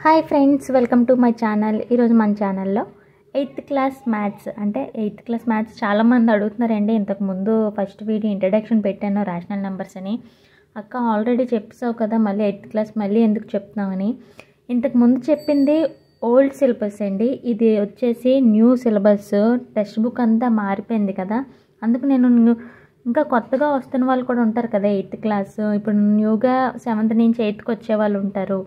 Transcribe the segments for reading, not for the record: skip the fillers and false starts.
Hi friends, welcome to my channel. ఈరోజు మన ఛానల్లో 8th క్లాస్ మ్యాథ్స్ అంటే 8th క్లాస్ మ్యాథ్స్ చాలామంది అడుగుతున్నారండి. ఇంతకుముందు ఫస్ట్ వీడియో ఇంట్రడక్షన్ పెట్టాను రేషనల్ నెంబర్స్ అని. అక్క ఆల్రెడీ చెప్పావు కదా, మళ్ళీ 8th క్లాస్ మళ్ళీ ఎందుకు చెప్తున్నామని. ఇంతకుముందు చెప్పింది ఓల్డ్ సిలబస్ అండి, ఇది వచ్చేసి న్యూ సిలబస్. టెక్స్ట్ బుక్ అంతా మారిపోయింది కదా, అందుకు నేను ఇంకా కొత్తగా వస్తున్న వాళ్ళు కూడా ఉంటారు కదా 8th క్లాస్. ఇప్పుడు న్యూగా 7th నుంచి 8th వచ్చే వాళ్ళు ఉంటారు.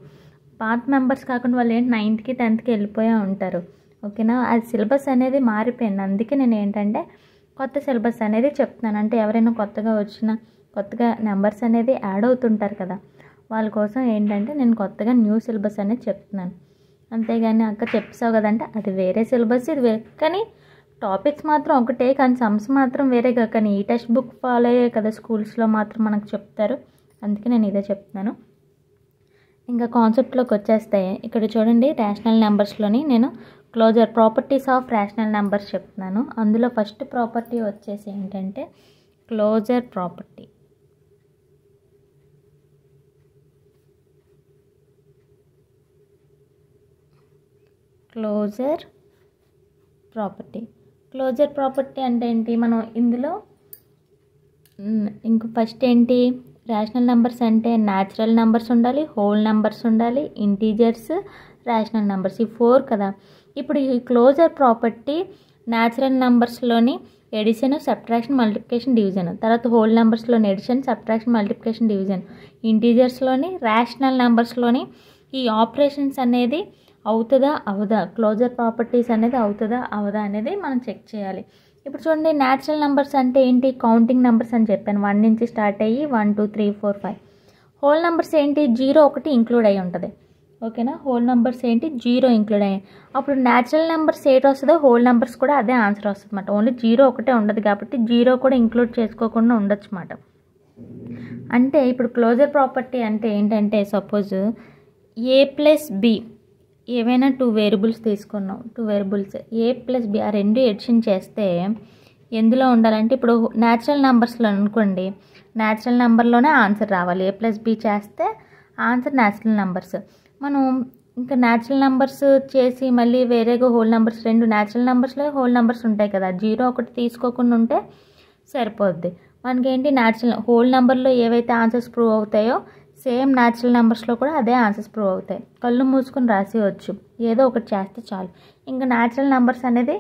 పాత మెంబర్స్ కాకుండా వాళ్ళు ఏంటి 9th 10th వెళ్ళిపోయా ఉంటారు. ఓకేనా, అది సిలబస్ అనేది మారిపోయింది. అందుకే నేను ఏంటంటే కొత్త సిలబస్ అనేది చెప్తున్నాను. అంటే ఎవరైనా కొత్తగా నెంబర్స్ అనేది యాడ్ అవుతుంటారు కదా, వాళ్ళ కోసం ఏంటంటే నేను కొత్తగా న్యూ సిలబస్ అనేది చెప్తున్నాను. అంతేగాని అక్క చెప్పావు కదంటే అది వేరే సిలబస్, ఇది వేరే, కానీ టాపిక్స్ మాత్రం ఒకటే, కానీ సమ్స్ మాత్రం వేరేగా. కానీ ఈ టెక్స్ట్ బుక్ ఫాలో అయ్యే కదా స్కూల్స్లో మాత్రం మనకు చెప్తారు. అందుకే నేను ఇదే చెప్తున్నాను. ఇంకా కాన్సెప్ట్లోకి వచ్చేస్తే ఇక్కడ చూడండి, రేషనల్ నెంబర్స్లోని నేను closure properties of rational numbers చెప్తున్నాను. అందులో ఫస్ట్ ప్రాపర్టీ వచ్చేసి ఏంటంటే క్లోజర్ ప్రాపర్టీ. క్లోజర్ ప్రాపర్టీ అంటే ఏంటి, మనం ఇందులో ఇంక ఫస్ట్ ఏంటి, రేషనల్ నెంబర్స్ అంటే న్యాచురల్ నెంబర్స్ ఉండాలి, హోల్ నెంబర్స్ ఉండాలి, ఇంటీజర్స్, రేషనల్ నెంబర్స్, ఈ 4 కదా. ఇప్పుడు ఈ క్లోజర్ ప్రాపర్టీ న్యాచురల్ నెంబర్స్లోని ఎడిషన్, సబ్ట్రాక్షన్, మల్టిప్లికేషన్, డివిజన్, తర్వాత హోల్ నెంబర్స్లోని ఎడిషన్, సబ్ట్రాక్షన్, మల్టిప్లికేషన్, డివిజన్, ఇంటీజర్స్లోని, రేషనల్ నెంబర్స్లోని ఈ ఆపరేషన్స్ అనేది అవుతుందా అవదా, క్లోజర్ ప్రాపర్టీస్ అనేది అవుతుందా అవదా అనేది మనం చెక్ చేయాలి. ఇప్పుడు చూడండి, న్యాచురల్ నెంబర్స్ అంటే ఏంటి, కౌంటింగ్ నెంబర్స్ అని చెప్పాను, 1 నుంచి స్టార్ట్ అయ్యి 1 2 3 4 5. హోల్ నెంబర్స్ ఏంటి, 0 1 ఇంక్లూడ్ అయ్యి ఉంటుంది. ఓకేనా, హోల్ నెంబర్స్ ఏంటి 0 ఇంక్లూడ్ అయ్యాయి. అప్పుడు న్యాచురల్ నెంబర్స్ ఏటి వస్తుందో హోల్ నెంబర్స్ కూడా అదే ఆన్సర్ వస్తుంది అన్నమాట. ఓన్లీ 0 ఒకటే ఉండదు కాబట్టి 0 కూడా ఇంక్లూడ్ చేసుకోకుండా ఉండొచ్చు అన్నమాట. అంటే ఇప్పుడు క్లోజర్ ప్రాపర్టీ అంటే ఏంటంటే, సపోజ్ A+B ఏవైనా 2 వేరియబుల్స్ తీసుకున్నాం, 2 వేరియబుల్స్ A+B ఆ రెండు ఎడిషన్ చేస్తే ఎందులో ఉండాలంటే, ఇప్పుడు న్యాచురల్ నెంబర్స్లో అనుకోండి, న్యాచురల్ నెంబర్లోనే ఆన్సర్ రావాలి. A+B చేస్తే ఆన్సర్ న్యాచురల్ నెంబర్స్. మనం ఇంకా న్యాచురల్ నెంబర్స్ చేసి మళ్ళీ వేరేగా హోల్ నెంబర్స్, 2 న్యాచురల్ నెంబర్స్లో హోల్ నెంబర్స్ ఉంటాయి కదా, 0 1 తీసుకోకుండా ఉంటే సరిపోద్ది. మనకేంటి న్యాచురల్ హోల్ నెంబర్లో ఏవైతే ఆన్సర్స్ ప్రూవ్ అవుతాయో సేమ్ న్యాచురల్ నెంబర్స్లో కూడా అదే ఆన్సర్స్ ప్రూవ్ అవుతాయి. కళ్ళు మూసుకొని రాసేయచ్చు, ఏదో ఒకటి చేస్తే చాలు. ఇంకా న్యాచురల్ నెంబర్స్ అనేది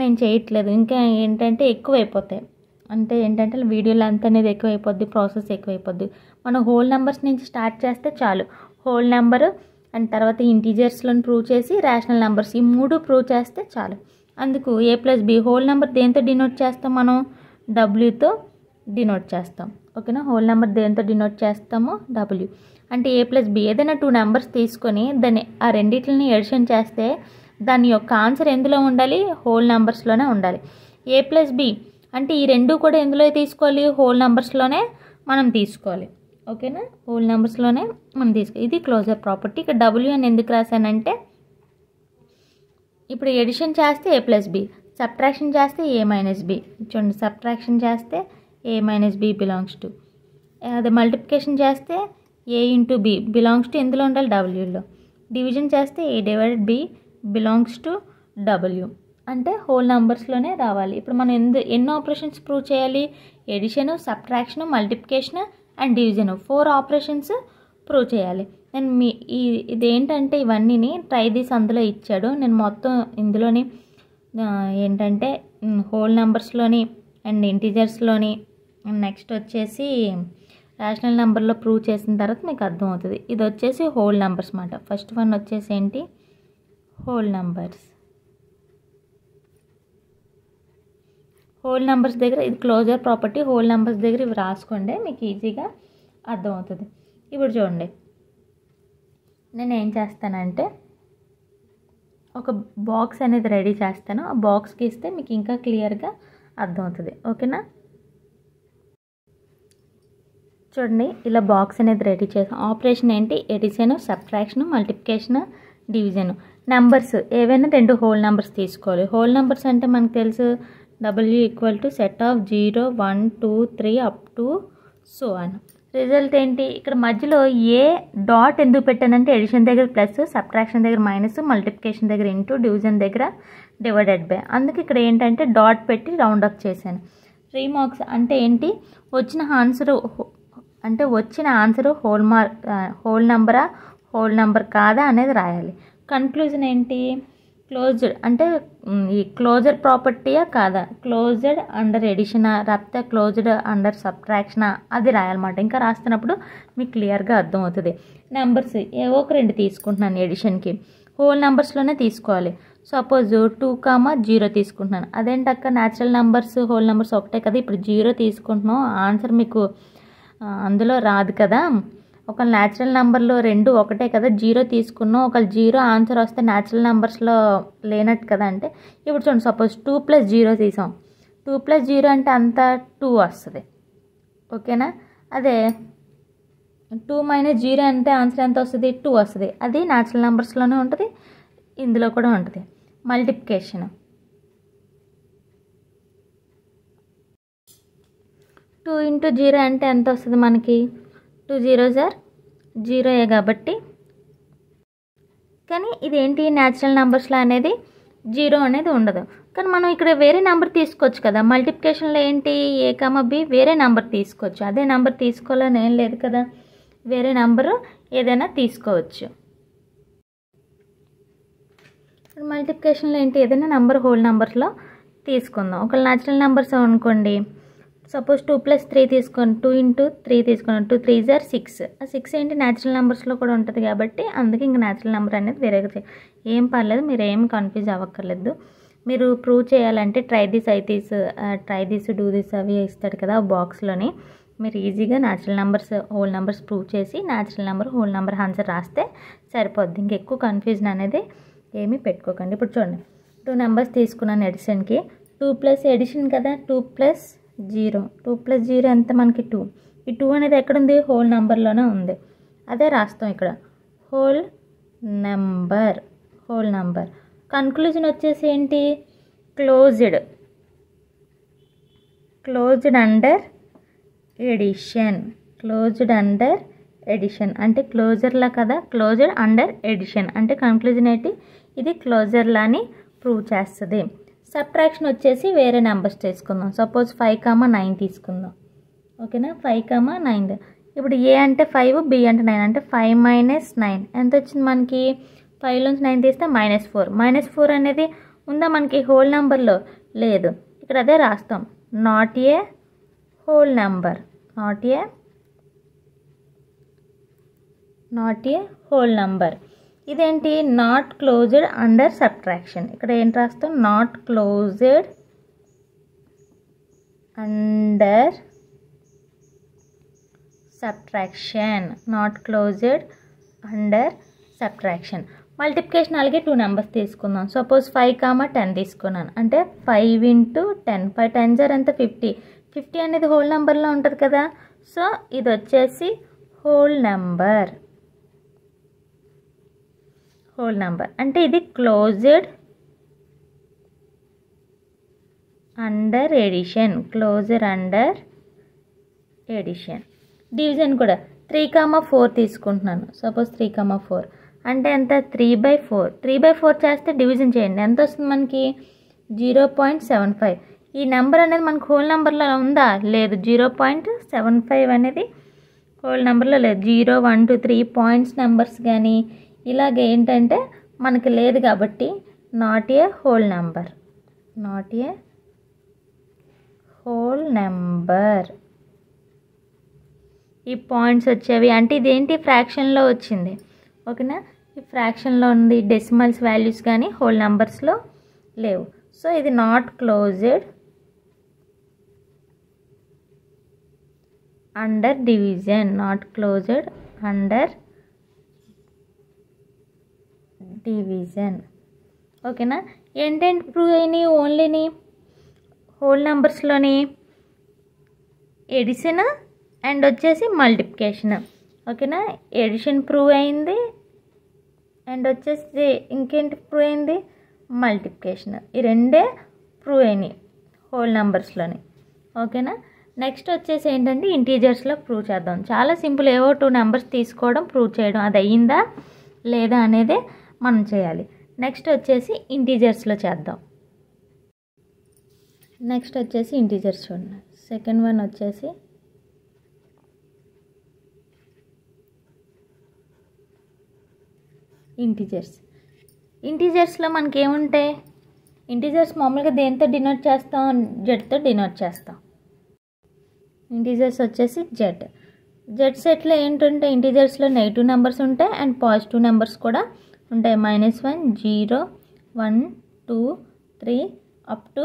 నేను చేయట్లేదు, ఇంకా ఏంటంటే ఎక్కువైపోతాయి. అంటే ఏంటంటే వీడియో లెంత్ అనేది ఎక్కువైపోద్ది, ప్రాసెస్ ఎక్కువైపోద్ది. మనం హోల్ నెంబర్స్ నుంచి స్టార్ట్ చేస్తే చాలు. హోల్ నెంబర్ అండ్ తర్వాత ఇంటీజర్స్లను ప్రూవ్ చేసి రేషనల్ నెంబర్స్ ఈ 3 ప్రూవ్ చేస్తే చాలు. అందుకు A+B హోల్ నెంబర్ దేంతో డినోట్ చేస్తాం, మనం Wతో డినోట్ చేస్తాం. ఓకేనా, హోల్ నెంబర్ దేంతో డినోట్ చేస్తాము, W. అంటే A+B ఏదైనా 2 నెంబర్స్ తీసుకొని దాన్ని ఆ రెండింటిని ఎడిషన్ చేస్తే దాని యొక్క ఆన్సర్ ఎందులో ఉండాలి, హోల్ నెంబర్స్లోనే ఉండాలి. A+B అంటే ఈ 2 కూడా ఎందులో తీసుకోవాలి, హోల్ నెంబర్స్లోనే మనం తీసుకోవాలి. ఓకేనా, హోల్ నెంబర్స్లోనే మనం తీసుకోవాలి. ఇది క్లోజర్ ప్రాపర్టీ. ఇక్కడ W అని ఎందుకు రాశానంటే, ఇప్పుడు ఎడిషన్ చేస్తే A+B, సబ్ట్రాక్షన్ చేస్తే A-B. చూడండి, సబ్ట్రాక్షన్ చేస్తే A-B బిలాంగ్స్ టు, అదే మల్టిప్లికేషన్ చేస్తే A/B బిలాంగ్స్ టు ఎందులో ఉండాలి, Wలో. డివిజన్ చేస్తే A/B బిలాంగ్స్ టు W. అంటే హోల్ నెంబర్స్లోనే రావాలి. ఇప్పుడు మనం ఎన్ని ఆపరేషన్స్ ప్రూవ్ చేయాలి, addition, subtraction, multiplication and division, 4 operations prove చేయాలి. నేను ఇదేంటంటే ఇవన్నీ ట్రై దిస్ అందులో ఇచ్చాడు. నేను మొత్తం ఇందులోని ఏంటంటే హోల్ నెంబర్స్లోని అండ్ ఇంటీజర్స్లోని నెక్స్ట్ వచ్చేసి రేషనల్ నెంబర్లో ప్రూవ్ చేసిన తర్వాత మీకు అర్థమవుతుంది. ఇది వచ్చేసి హోల్ నెంబర్స్ అన్నమాట. ఫస్ట్ వన్ వచ్చేసి ఏంటి, హోల్ నెంబర్స్. హోల్ నెంబర్స్ దగ్గర ఇది క్లోజర్ ప్రాపర్టీ. హోల్ నెంబర్స్ దగ్గర ఇవి రాసుకోండి, మీకు ఈజీగా అర్థమవుతుంది. ఇప్పుడు చూడండి, నేను ఏం చేస్తానంటే ఒక బాక్స్ అనేది రెడీ చేస్తాను. ఆ బాక్స్కి ఇస్తే మీకు ఇంకా క్లియర్గా అర్థమవుతుంది. ఓకేనా, చూడండి, ఇలా బాక్స్ అనేది రెడీ చేసాం. ఆపరేషన్ ఏంటి, addition, subtraction, multiplication, division. Numbers ఏవైనా 2 హోల్ నెంబర్స్ తీసుకోవాలి. హోల్ నెంబర్స్ అంటే మనకు తెలుసు, W = set of 0 1 2 3 up to so on. Result ఏంటి, ఇక్కడ మధ్యలో ఏ డాట్ ఎందుకు పెట్టానంటే ఎడిషన్ దగ్గర ప్లస్, సబ్ట్రాక్షన్ దగ్గర మైనస్, మల్టిప్లికేషన్ దగ్గర ఇంటూ, డివిజన్ దగ్గర డివైడెడ్ బై. అందుకే ఇక్కడ ఏంటంటే డాట్ పెట్టి రౌండ్ అప్ చేశాను. రీమార్క్స్ అంటే ఏంటి, వచ్చిన ఆన్సరు హోల్ నెంబర్ కాదా అనేది రాయాలి. కన్క్లూజన్ ఏంటి, క్లోజ్డ్ అంటే ఈ క్లోజర్ ప్రాపర్టీయా కాదా, క్లోజ్డ్ అండర్ ఎడిషనా లేకపోతే క్లోజ్డ్ అండర్ సబ్ట్రాక్షనా అది రాయాలన్నమాట. ఇంకా రాస్తున్నప్పుడు మీకు క్లియర్గా అర్థమవుతుంది. నెంబర్స్ ఏవో ఒక 2 తీసుకుంటున్నాను ఎడిషన్కి, హోల్ నెంబర్స్లోనే తీసుకోవాలి. సపోజ్ 2,0 తీసుకుంటున్నాను. అదేంటక్క న్యాచురల్ నెంబర్స్ హోల్ నెంబర్స్ ఒకటే కదా, ఇప్పుడు 0 తీసుకుంటున్నాం, ఆన్సర్ మీకు అందులో రాదు కదా. ఒక న్యాచురల్ నెంబర్లో 2 ఒకటే కదా, 0 తీసుకున్నాం, ఒక 0 ఆన్సర్ వస్తే న్యాచురల్ నెంబర్స్లో లేనట్టు కదా. అంటే ఇప్పుడు చూడండి, సపోజ్ 2 + 0 తీసాం, 2 + 0 అంటే అంతా 2 వస్తుంది, ఓకేనా. అదే 2 - 0 అంటే ఆన్సర్ ఎంత వస్తుంది, 2 వస్తుంది. అది న్యాచురల్ నెంబర్స్లోనే ఉంటుంది, ఇందులో కూడా ఉంటుంది. మల్టిప్లికేషన్ 2 × 0 అంటే ఎంత వస్తుంది మనకి, 2 0s are 0 కాబట్టి. కానీ ఇదేంటి న్యాచురల్ నెంబర్స్లో అనేది 0 అనేది ఉండదు. కానీ మనం ఇక్కడ వేరే నెంబర్ తీసుకోవచ్చు కదా, మల్టిప్లికేషన్లో ఏంటి A, B వేరే నెంబర్ తీసుకోవచ్చు. అదే నెంబర్ తీసుకోవాలని ఏం లేదు కదా, వేరే నెంబరు ఏదైనా తీసుకోవచ్చు. ఇప్పుడు మల్టిప్లికేషన్లో ఏంటి, ఏదైనా నెంబర్ హోల్ నెంబర్స్లో తీసుకుందాం. ఒక న్యాచురల్ నెంబర్స్ అనుకోండి, సపోజ్ 2 + 3 తీసుకోండి, 2 × 3 తీసుకోండి, 2 3s are 6. ఆ 6 ఏంటి న్యాచురల్ నెంబర్స్లో కూడా ఉంటుంది కాబట్టి అందుకే ఇంక న్యాచురల్ నెంబర్ అనేది వేరేగా ఏం పర్లేదు, మీరు ఏం కన్ఫ్యూజ్ అవ్వక్కర్లేదు. మీరు ప్రూవ్ చేయాలంటే ట్రై దిస్ డూ దిస్ అవి ఇస్తాడు కదా బాక్స్లోని, మీరు ఈజీగా natural numbers whole numbers prove చేసి natural number whole number answer రాస్తే సరిపోద్ది. ఇంకెక్కువ కన్ఫ్యూజన్ అనేది ఏమీ పెట్టుకోకండి. ఇప్పుడు చూడండి, 2 నెంబర్స్ తీసుకున్నాను ఎడిషన్కి, 2 + ఎడిషన్ కదా, 2 + 0, 2 + 0 ఎంత మనకి 2. ఈ 2 అనేది ఎక్కడుంది, హోల్ నెంబర్లోనే ఉంది, అదే రాస్తాం ఇక్కడ హోల్ నెంబర్. కన్క్లూజన్ వచ్చేసి ఏంటి, క్లోజ్డ్ అండర్ ఎడిషన్ అంటే క్లోజర్లా కదా, క్లోజ్డ్ అండర్ ఎడిషన్ అంటే కన్క్లూజన్ ఏంటి, ఇది క్లోజర్లా అని ప్రూవ్ చేస్తుంది. సబ్ట్రాక్షన్ వచ్చేసి వేరే నెంబర్స్ తీసుకుందాం. సపోజ్ 5, 9 తీసుకుందాం, ఓకేనా. 5, 9 ఇప్పుడు ఏ అంటే 5, బి అంటే 9 అంటే 5 - 9 ఎంత వచ్చింది మనకి, 5లోంచి 9 తీస్తే -4. -4 అనేది ఉందా మనకి హోల్ నెంబర్లో, లేదు. ఇక్కడ అదే రాస్తాం, నాట్ ఏ హోల్ నెంబర్. ఇదేంటి, నాట్ క్లోజ్డ్ అండర్ సబ్ట్రాక్షన్. ఇక్కడ ఏంటి రాస్తాం, not closed under subtraction. Multiplication అలాగే 2 నెంబర్స్ తీసుకుందాం. సపోజ్ 5, 10 తీసుకున్నాను అంటే 5 × 10, 5 10s are ఎంత 50. 50 అనేది హోల్ నెంబర్లో ఉంటుంది కదా, సో ఇది వచ్చేసి హోల్ నెంబర్ అంటే ఇది క్లోజ్డ్ అండర్ ఎడిషన్. డివిజన్ కూడా 3, 4 తీసుకుంటున్నాను. సపోజ్ 3, 4 అంటే ఎంత 3/4. 3/4 చేస్తే డివిజన్ చేయండి, ఎంత వస్తుంది మనకి 0.75. ఈ నెంబర్ అనేది మనకు హోల్ నెంబర్లో ఉందా, లేదు. 0.75 అనేది హోల్ నెంబర్లో లేదు. 0, 1, 2, 3 పాయింట్స్ నెంబర్స్ కానీ ఇలాగ ఏంటంటే మనకి లేదు కాబట్టి నాట్ ఏ హోల్ నెంబర్. ఈ పాయింట్స్ వచ్చేవి అంటే ఇదేంటి ఫ్రాక్షన్లో వచ్చింది, ఓకేనా. ఈ ఫ్రాక్షన్లో ఉంది, డెసిమల్స్ వాల్యూస్ కానీ హోల్ నెంబర్స్లో లేవు. సో ఇది నాట్ క్లోజ్డ్ అండర్ డివిజన్, ఓకేనా. ఏంటంటే ప్రూవ్ అయినాయి, ఓన్లీని హోల్ నెంబర్స్లోని ఎడిషన్ అండ్ వచ్చేసి మల్టిప్లికేషన్, ఓకేనా. ఎడిషన్ ప్రూవ్ అయింది అండ్ వచ్చేసి ఇంకేంటి ప్రూవ్ అయింది, మల్టిప్లికేషన్. ఈ రెండే ప్రూవ్ అయినాయి హోల్ నెంబర్స్లోని, ఓకేనా. నెక్స్ట్ వచ్చేసి ఏంటంటే ఇంటీజర్స్లో ప్రూవ్ చేద్దాం. చాలా సింపుల్, ఏవో 2 నెంబర్స్ తీసుకోవడం, ప్రూవ్ చేయడం, అది అయ్యిందా లేదా అనేదే మనం చేయాలి. నెక్స్ట్ వచ్చేసి ఇంటీజర్స్లో చేద్దాం. నెక్స్ట్ వచ్చేసి ఇంటీజర్స్ చూడండి. సెకండ్ వన్ వచ్చేసి ఇంటీజర్స్లో మనకి ఏముంటాయి? ఇంటీజర్స్ మామూలుగా దేంతో డినోట్ చేస్తాం? జెడ్తో డినోట్ చేస్తాం. ఇంటీజర్స్ వచ్చేసి జెడ్ సెట్లో ఏంటంటే ఇంటీజర్స్లో నెగిటివ్ నెంబర్స్ ఉంటాయి అండ్ పాజిటివ్ నెంబర్స్ కూడా ఉంటాయి. -1, 0, 1, 2, 3 అప్ టు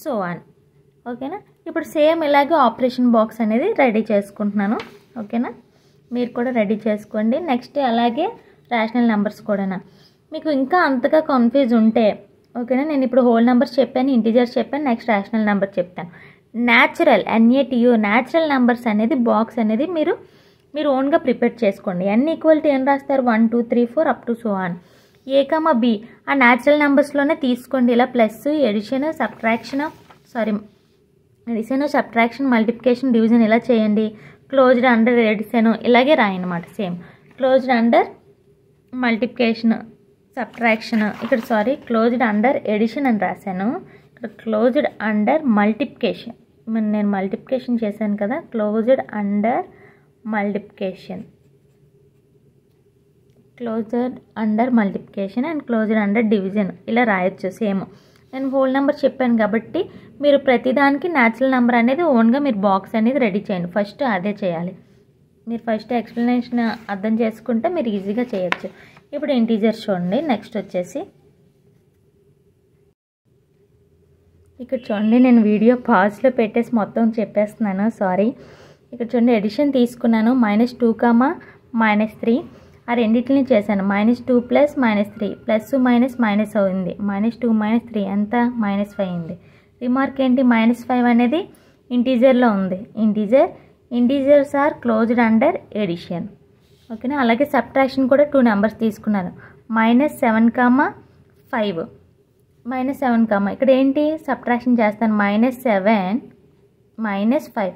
సో ఆన్. ఓకేనా? ఇప్పుడు సేమ్ ఇలాగే ఆపరేషన్ బాక్స్ అనేది రెడీ చేసుకుంటున్నాను. ఓకేనా? మీరు కూడా రెడీ చేసుకోండి. నెక్స్ట్ అలాగే రేషనల్ నెంబర్స్ కూడా. మీకు ఇంకా అంతగా కన్ఫ్యూజ్ ఉంటే ఓకేనా, నేను ఇప్పుడు హోల్ నెంబర్స్ చెప్పాను, ఇంటీజర్స్ చెప్పాను, నెక్స్ట్ రేషనల్ నెంబర్ చెప్తాను. న్యాచురల్ న్యాచురల్ నెంబర్స్ అనేది బాక్స్ అనేది మీరు ఓన్గా ప్రిపేర్ చేసుకోండి. n ఈక్వల్ టు ఏం రాస్తారు? 1, 2, 3, 4 up to so on. A, B ఆ న్యాచురల్ నెంబర్స్లోనే తీసుకోండి. ఇలా plus, addition, subtraction, multiplication, division ఇలా చేయండి. క్లోజ్డ్ అండర్ ఎడిషన్ ఇలాగే రాయనమాట. Same closed under multiplication, subtraction, ఇక్కడ క్లోజ్డ్ అండర్ ఎడిషన్ అని రాశాను. ఇక్కడ క్లోజ్డ్ అండర్ మల్టిప్లికేషన్, నేను మల్టిప్లికేషన్ చేశాను కదా, closed under multiplication, and closed under division ఇలా రాయొచ్చు. సేమ్ నేను హోల్ నెంబర్ చెప్పాను కాబట్టి మీరు ప్రతిదానికి న్యాచురల్ నెంబర్ అనేది ఓన్గా మీరు బాక్స్ అనేది రెడీ చేయండి. ఫస్ట్ అదే చేయాలి. మీరు ఫస్ట్ ఎక్స్ప్లెనేషన్ అర్థం చేసుకుంటే మీరు ఈజీగా చేయొచ్చు. ఇప్పుడు ఇంటీజర్స్ చూడండి. నెక్స్ట్ వచ్చేసి ఇక్కడ చూడండి, నేను వీడియో పాజ్లో పెట్టేసి మొత్తం చెప్పేస్తున్నాను, సారీ. ఇక్కడ చూడండి, ఎడిషన్ తీసుకున్నాను. -2, -3 ఆ రెండింటిని చేశాను. -2 + -3 ప్లస్ మైనస్ అయింది. -2 - 3 ఎంత? -5 అయింది. రిమార్క్ ఏంటి? -5 అనేది ఇంటీజర్లో ఉంది. Integers are closed under addition. ఓకేనా? అలాగే సబ్ట్రాక్షన్ కూడా 2 నెంబర్స్ తీసుకున్నాను. -7, -5 ఇక్కడ ఏంటి? సబ్ట్రాక్షన్ చేస్తాను. -7 -5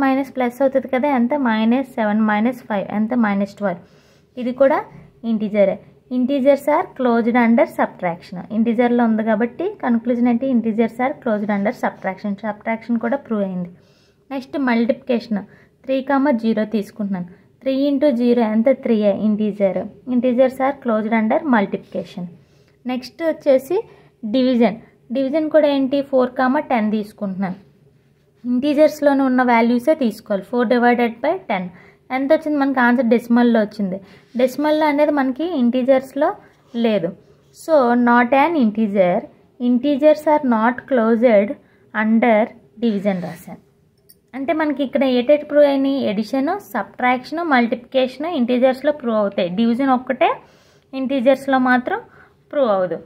మైనస్ ప్లస్ అవుతుంది కదా, ఎంత? -7 - 5 ఎంత? -12. ఇది కూడా ఇంటీజరే. Integers are closed under subtraction. ఇంటీజర్లో ఉంది కాబట్టి కన్క్లూజన్ ఏంటి? Integers are closed under subtraction కూడా ప్రూవ్ అయింది. నెక్స్ట్ మల్టిప్లికేషన్ 3, 0 తీసుకుంటున్నాను. 3 × 0 ఎంత? 3 integers are closed under multiplication. Next వచ్చేసి డివిజన్ కూడా ఏంటి? 4, 10 తీసుకుంటున్నాను. ఇంటీజర్స్లోనే ఉన్న వాల్యూసే తీసుకోవాలి. 4/10 ఎంత వచ్చింది మనకి? ఆన్సర్ డెసిమల్లో వచ్చింది. డెసిమల్లో అనేది మనకి ఇంటీజర్స్లో లేదు. So not an integers are not closed under division రాశాను. అంటే మనకి ఇక్కడ ఏటేటి ప్రూవ్ అయినాయి? ఎడిషన్, సబ్ట్రాక్షన్, మల్టిప్లికేషన్ ఇంటీజర్స్లో ప్రూవ్ అవుతాయి. డివిజన్ ఒక్కటే ఇంటీజర్స్లో మాత్రం ప్రూవ్ అవ్వదు.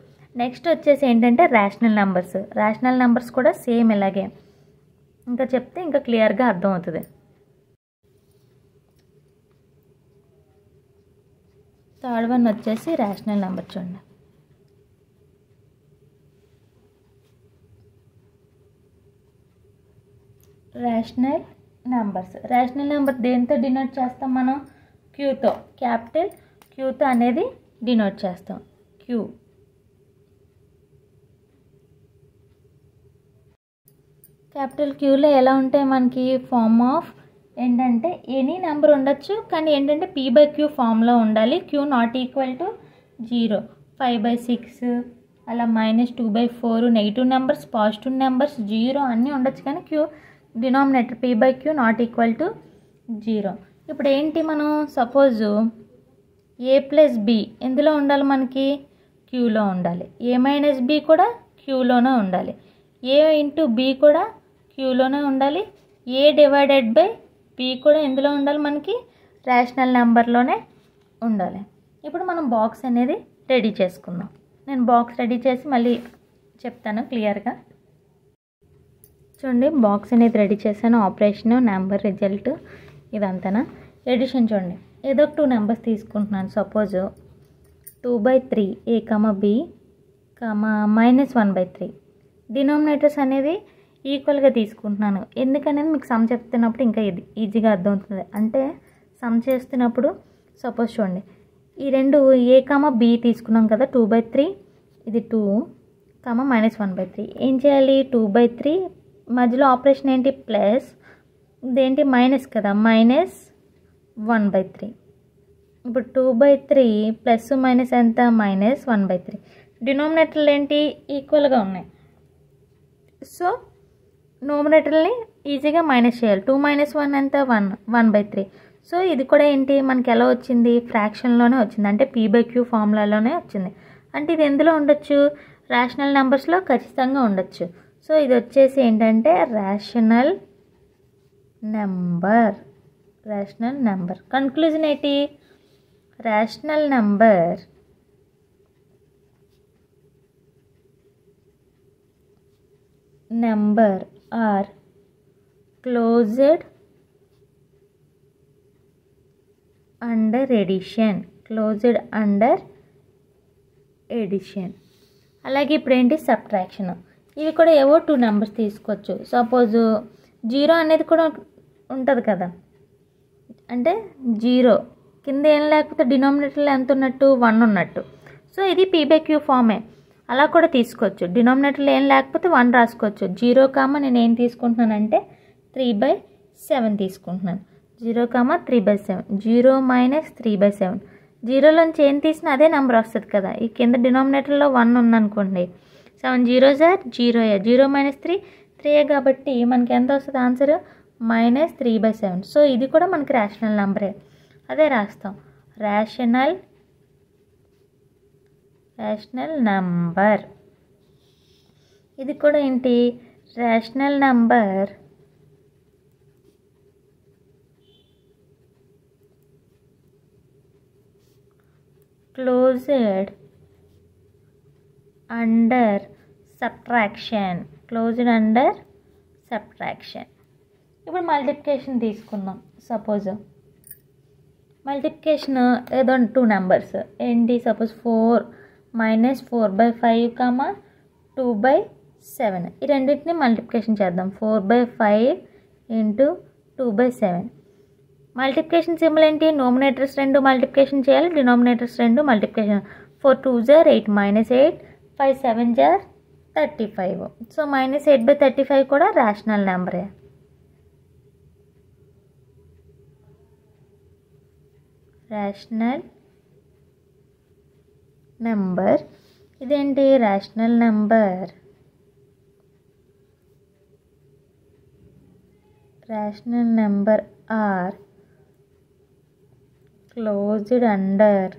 నెక్స్ట్ వచ్చేసి ఏంటంటే రేషనల్ నెంబర్స్ కూడా సేమ్ ఇలాగే. ఇంకా చెప్తే ఇంకా క్లియర్గా అర్థమవుతుంది. థర్డ్ వన్ వచ్చేసి రేషనల్ నెంబర్ చూడండి. రేషనల్ నెంబర్ దేంతో డినోట్ చేస్తాం మనం? క్యూతో, క్యాపిటల్ క్యూతో అనేది డినోట్ చేస్తాం. క్యాపిటల్ క్యూలో ఎలా ఉంటాయి మనకి? ఫార్మ్ ఆఫ్ ఏంటంటే ఎనీ నెంబర్ ఉండొచ్చు, కానీ ఏంటంటే P/Q ఫామ్లో ఉండాలి. Q నాట్ ఈక్వల్ టు 0, 5/6 అలా -2/4 నెగిటివ్ నెంబర్స్, పాజిటివ్ నెంబర్స్, 0 అన్నీ ఉండొచ్చు, కానీ Q denominator P/Q not equal to 0. ఇప్పుడు ఏంటి మనం సపోజ్ A + B ఎందులో ఉండాలి మనకి? క్యూలో ఉండాలి. A - B కూడా క్యూలోనే ఉండాలి. A × B కూడా క్యూలోనే ఉండాలి. A/B కూడా ఎందులో ఉండాలి మనకి? రేషనల్ నెంబర్లోనే ఉండాలి. ఇప్పుడు మనం బాక్స్ అనేది రెడీ చేసుకుందాం. నేను బాక్స్ రెడీ చేసి మళ్ళీ చెప్తాను క్లియర్గా. చూడండి, బాక్స్ అనేది రెడీ చేశాను. ఆపరేషన్, నెంబర్, రిజల్ట్ ఇదంతా. ఎడిషన్ చూడండి, ఏదో 2 నెంబర్స్ తీసుకుంటున్నాను. Suppose 2/3 A, B -1/3. డినామినేటర్స్ అనేది ఈక్వల్గా తీసుకుంటున్నాను. ఎందుకనేది మీకు సమ్ చెప్తున్నప్పుడు ఇంకా ఇది ఈజీగా అర్థమవుతుంది. అంటే సమ్ చేస్తున్నప్పుడు సపోజ్ చూడండి, ఈ రెండు ఏ కామ బి తీసుకున్నాం కదా, 2/3 ఇది 2 -1/3. ఏం చేయాలి, 2/3 మధ్యలో ఆపరేషన్ ఏంటి ప్లస్, ఇదేంటి మైనస్ కదా, -1/3. ఇప్పుడు 2/3 ప్లస్ మైనస్ ఎంత, -1/3. డినామినేటర్లు ఏంటి ఈక్వల్గా ఉన్నాయి. సో నోమినేటర్ని ఈజీగా మైనస్ చేయాలి. 2 - 1 ఎంత, 1/3. సో ఇది కూడా ఏంటి మనకి ఎలా వచ్చింది, ఫ్రాక్షన్లోనే వచ్చింది, అంటే P/Q ఫార్ములాలోనే వచ్చింది. అంటే ఇది ఎందులో ఉండొచ్చు, రేషనల్ నెంబర్స్లో ఖచ్చితంగా ఉండొచ్చు. సో ఇది వచ్చేసి ఏంటంటే రేషనల్ నెంబర్. కన్క్లూజన్ ఏంటి, rational number are closed under addition. అలాగే ఇప్పుడు ఏంటి సబ్ట్రాక్షన్. ఇవి కూడా ఏవో 2 నెంబర్స్ తీసుకోవచ్చు. సపోజ్ 0 అనేది కూడా ఉంటుంది కదా, అంటే 0 కింద ఏం లేకపోతే డినామినేటర్లో ఎంత ఉన్నట్టు, 1 ఉన్నట్టు. సో ఇది P/Q ఫామే, అలా కూడా తీసుకోవచ్చు. డినామినేటర్లో ఏం లేకపోతే 1 రాసుకోవచ్చు. 0, నేను ఏం తీసుకుంటున్నానంటే 3/7 తీసుకుంటున్నాను. 0, 3/7. 0 - 3/7. 0లోంచి ఏం తీసినా అదే నెంబర్ వస్తుంది కదా. ఈ కింద డినామినేటర్లో 1 ఉందనుకోండి, 7 0s 0. 0 - 3 3 కాబట్టి మనకి ఎంత వస్తుంది ఆన్సర్, -3/7. సో ఇది కూడా మనకి రేషనల్ నెంబరే, అదే రాస్తాం. Rational number. ఇది కూడా ఏంటి, rational number closed under subtraction. ఇప్పుడు మల్టిప్లికేషన్ తీసుకుందాం. సపోజ్ మల్టిప్లికేషన్ ఏదో 2 నెంబర్స్ ఏంటి, సపోజ్ 4 - 4/5, 2/7. ఈ రెండింటిని మల్టిప్లికేషన్ చేద్దాం. 4/5 × 2/7. మల్టిప్లికేషన్ సింబల్ ఏంటి, నోమినేటర్స్ 2 మల్టిప్లికేషన్ చేయాలి, denominators 2 multiplication. 4 2s 8 -8, 5 7s 35. So -8/35 కూడా రేషనల్ నెంబరే. Rational number. ఇదేంటి rational number are closed under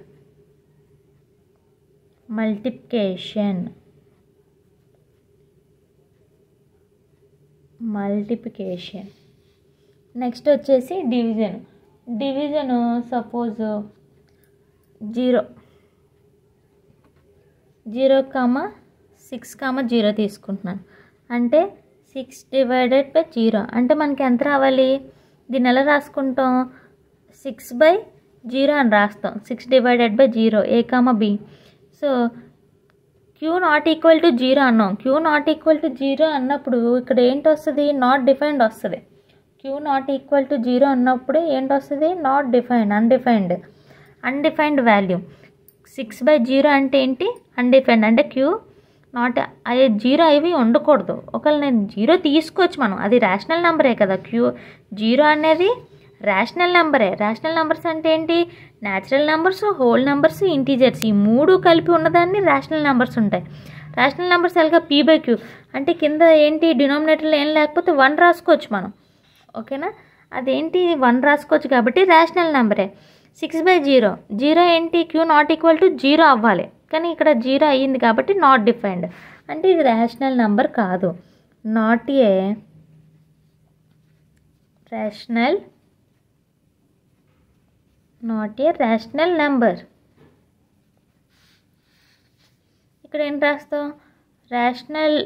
multiplication. Next వచ్చేసి డివిజన్. సపోజ్ 0 6, 0 తీసుకుంటున్నాను. అంటే 6/0 అంటే మనకి ఎంత రావాలి, దీన్ని ఎలా రాసుకుంటాం, 6/0 అని రాస్తాం. 6/0 A, B. సో Q ≠ 0 అన్నాం. Q ≠ 0 అన్నప్పుడు ఇక్కడ ఏంటి వస్తుంది, నాట్ డిఫైన్డ్ వస్తుంది. Q ≠ 0 అన్నప్పుడు ఏంటి వస్తుంది, నాట్ డిఫైన్డ్, అన్డిఫైన్డ్ వాల్యూ. 6/0 అంటే ఏంటి, అన్డిఫైన్డ్, అంటే Q నాట్ 0 అవి ఉండకూడదు. ఒకవేళ నేను 0 తీసుకోవచ్చు మనం, అది రేషనల్ నెంబరే కదా. 0 అనేది రేషనల్ నెంబరే. రేషనల్ నెంబర్స్ అంటే ఏంటి, natural numbers, whole numbers, integers, ఈ 3 కలిపి ఉన్నదాన్ని రేషనల్ నెంబర్స్ ఉంటాయి. రేషనల్ నెంబర్స్ ఎలాగా P/Q, అంటే కింద ఏంటి డినామినేటర్లో ఏం లేకపోతే 1 రాసుకోవచ్చు మనం, ఓకేనా. అదేంటి 1 రాసుకోవచ్చు కాబట్టి రేషనల్ నెంబరే. 6/0 ఏంటి, Q ≠ 0 అవ్వాలి, కానీ ఇక్కడ 0 అయ్యింది కాబట్టి నాట్ డిఫైన్డ్, అంటే ఇది రేషనల్ నెంబర్ కాదు. Not a rational number. ఇక్కడ ఏం రాస్తాం, rational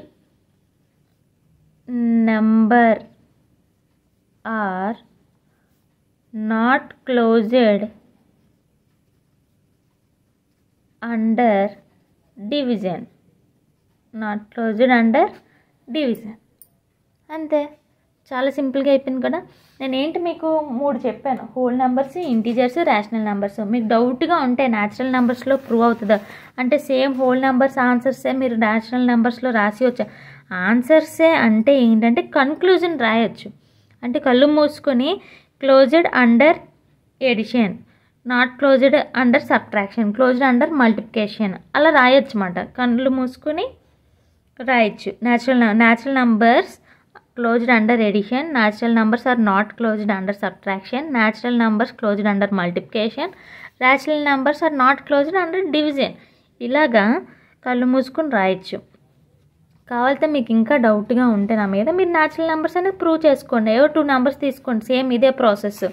number are not closed under division. అంతే, చాలా సింపుల్గా అయిపోయింది కదా. నేనేంటి మీకు 3 చెప్పాను, whole numbers, integers, rational numbers. మీకు డౌట్గా ఉంటే న్యాచురల్ నెంబర్స్లో ప్రూవ్ అవుతుందా అంటే సేమ్ హోల్ నెంబర్స్ ఆన్సర్సే మీరు రేషనల్ నెంబర్స్లో రాసి వచ్చా. ఆన్సర్సే అంటే ఏంటంటే కన్క్లూజన్ రాయొచ్చు. అంటే కళ్ళు మూసుకొని closed under addition, not closed under subtraction, closed under multiplication అలా రాయొచ్చు అన్నమాట. కళ్ళు మూసుకొని రాయొచ్చు. Natural numbers closed under addition, natural numbers are not closed under subtraction, natural numbers closed under multiplication, rational numbers are not closed under division. ఇలాగా కళ్ళు మూసుకొని రాయొచ్చు. కావాలంటే మీకు ఇంకా డౌట్గా ఉంటే నా మీద మీరు న్యాచురల్ నెంబర్స్ అనేది ప్రూవ్ చేసుకోండి. ఏవో 2 నెంబర్స్ తీసుకోండి, సేమ్ ఇదే ప్రాసెస్,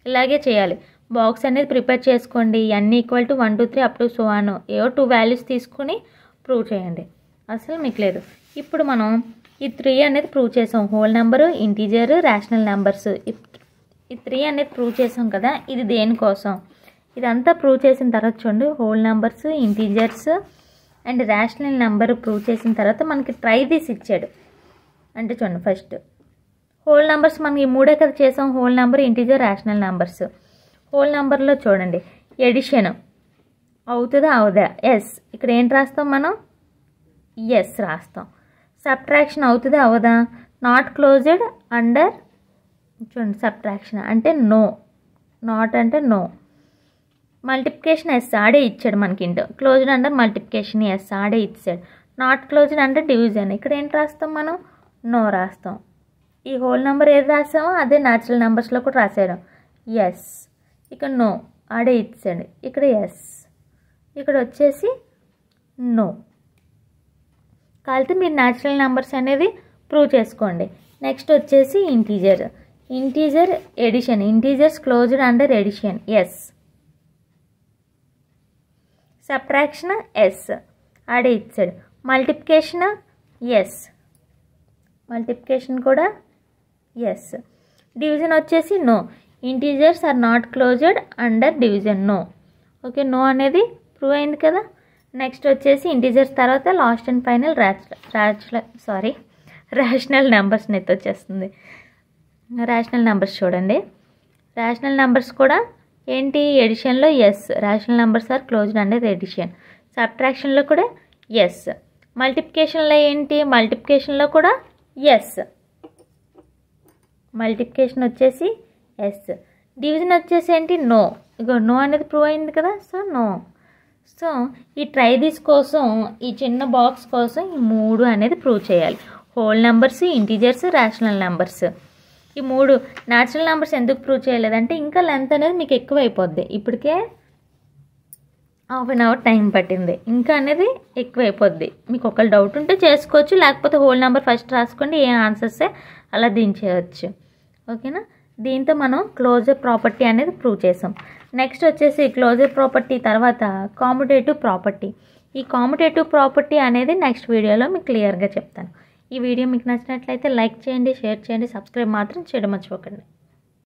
ఇలాగే చేయాలి. బాక్స్ అనేది ప్రిపేర్ చేసుకోండి, n = 1 2 3 up to so on, ఏవో 2 వాల్యూస్ తీసుకుని ప్రూవ్ చేయండి, అసలు మీకు లేదు. ఇప్పుడు మనం ఈ 3 అనేది ప్రూవ్ చేసాం, whole number, integer, rational numbers. ఈ 3 అనేది ప్రూవ్ చేసాం కదా. ఇది దేనికోసం, ఇదంతా ప్రూవ్ చేసిన తర్వాత చూడండి, whole numbers, integers and rational number prove చేసిన తర్వాత మనకి ట్రై దిస్ ఇచ్చాడు. అంటే చూడండి, ఫస్ట్ హోల్ నెంబర్స్ మనం ఈ 3 కదా చేసాం, whole number, integer, rational numbers. Whole నెంబర్లో చూడండి ఎడిషన్ అవుతుందా అవదా, ఎస్. ఇక్కడ ఏంటి రాస్తాం మనం, ఎస్ రాస్తాం. సబ్ట్రాక్షన్ అవుతుందా అవదా, నాట్ క్లోజ్డ్ అండర్, చూడండి సబ్ట్రాక్షన్ అంటే నో, నాట్ అంటే నో. మల్టిప్లికేషన్ ఎస్ ఆడే ఇచ్చాడు మనకి, ఇంటో క్లోజ్డ్ అండర్ మల్టిప్లికేషన్ ఎస్ ఆడే ఇచ్చాడు. నాట్ క్లోజ్డ్ అండర్ డివిజన్, ఇక్కడ ఏంటి రాస్తాం మనం, నో రాస్తాం. ఈ హోల్ నెంబర్ ఏది రాసామో అదే న్యాచురల్ నెంబర్స్లో కూడా రాసాడు, ఎస్. ఇక్కడ నో ఆడే ఇచ్చాడు, ఇక్కడ ఎస్, ఇక్కడ వచ్చేసి నో. కాలితే మీరు న్యాచురల్ నెంబర్స్ అనేది ప్రూవ్ చేసుకోండి. నెక్స్ట్ వచ్చేసి integer, integer addition, integers closed under addition yes. Subtraction yes ఆడే ఇచ్చాడు. మల్టిప్లికేషన్ ఎస్, మల్టిప్లికేషన్ కూడా ఎస్. డివిజన్ వచ్చేసి no, integers are not closed under division no. Okay, no అనేది ప్రూవ్ అయింది కదా. నెక్స్ట్ వచ్చేసి ఇంటీజర్స్ తర్వాత last and final rational numbers నెత్తి వచ్చేస్తుంది. రేషనల్ నెంబర్స్ చూడండి, రేషనల్ నెంబర్స్ కూడా ఏంటి, ఎడిషన్లో yes, rational numbers are closed under edition. సబ్ట్రాక్షన్లో కూడా ఎస్, మల్టిప్లికేషన్లో ఏంటి, మల్టిప్లికేషన్లో కూడా ఎస్, మల్టిప్లికేషన్ వచ్చేసి ఎస్. డివిజన్ వచ్చేసి ఏంటి, నో. ఇగో నో అనేది ప్రూవ్ అయింది కదా, సో నో. సో ఈ ట్రై దిస్ కోసం, ఈ చిన్న బాక్స్ కోసం ఈ 3 అనేది ప్రూవ్ చేయాలి, whole numbers, integers, rational numbers. ఈ 3 న్యాచురల్ నెంబర్స్ ఎందుకు ప్రూవ్ చేయలేదంటే ఇంకా లెంత్ అనేది మీకు ఎక్కువ అయిపోద్ది. ఇప్పటికే ½ అన్ అవర్ టైం పట్టింది, ఇంకా అనేది ఎక్కువ అయిపోద్ది. మీకు ఒకవేళ డౌట్ ఉంటే చేసుకోవచ్చు, లేకపోతే హోల్ నెంబర్ ఫస్ట్ రాసుకోండి, ఏ ఆన్సర్సే అలా దించేయచ్చు. ఓకేనా. దీంతో మనం క్లోజర్ ప్రాపర్టీ అనేది ప్రూవ్ చేసాం. నెక్స్ట్ వచ్చేసి క్లోజర్ ప్రాపర్టీ తర్వాత కామ్యుటేటివ్ ప్రాపర్టీ. ఈ కామ్యుటేటివ్ ప్రాపర్టీ అనేది నెక్స్ట్ వీడియోలో మీకు క్లియర్గా చెప్తాను. ఈ వీడియో మీకు నచ్చినట్లయితే లైక్ చేయండి, షేర్ చేయండి, సబ్స్క్రైబ్ మాత్రం చేయడం మర్చిపోకండి.